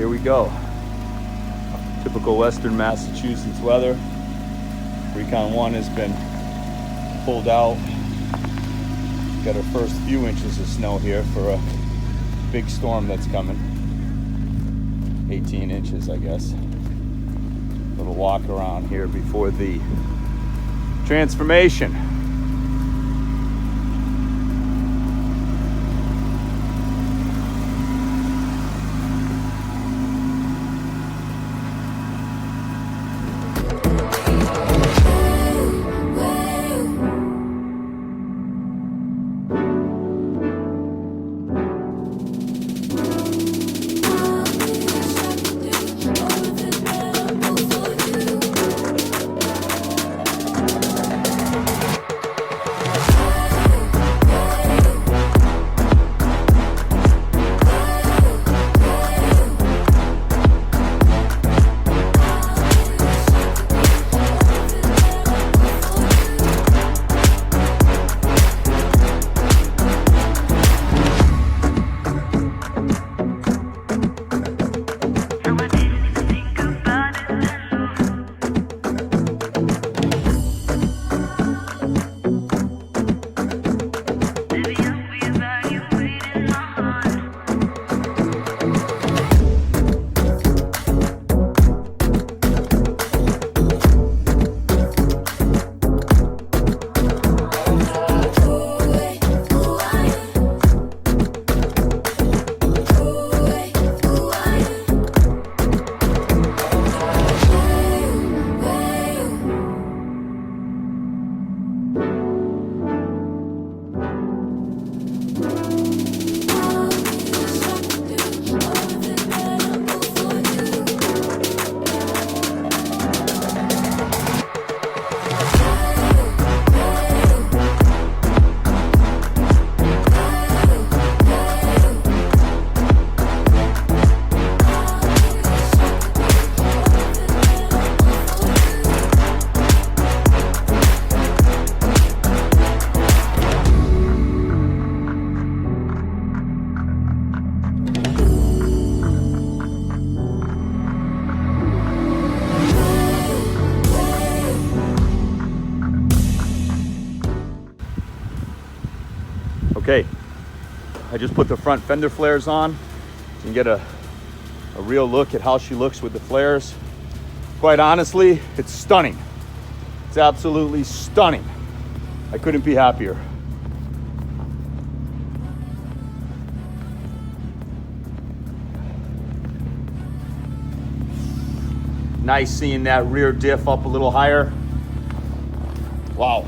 here we go. Typical Western Massachusetts weather. Recon 1 has been pulled out. Got our first few inches of snow here for a big storm that's coming. 18 inches, I guess. Little walk around here before the transformation. Okay, I just put the front fender flares on. You can get a real look at how she looks with the flares. Quite honestly, it's stunning. It's absolutely stunning. I couldn't be happier. Nice seeing that rear diff up a little higher. Wow.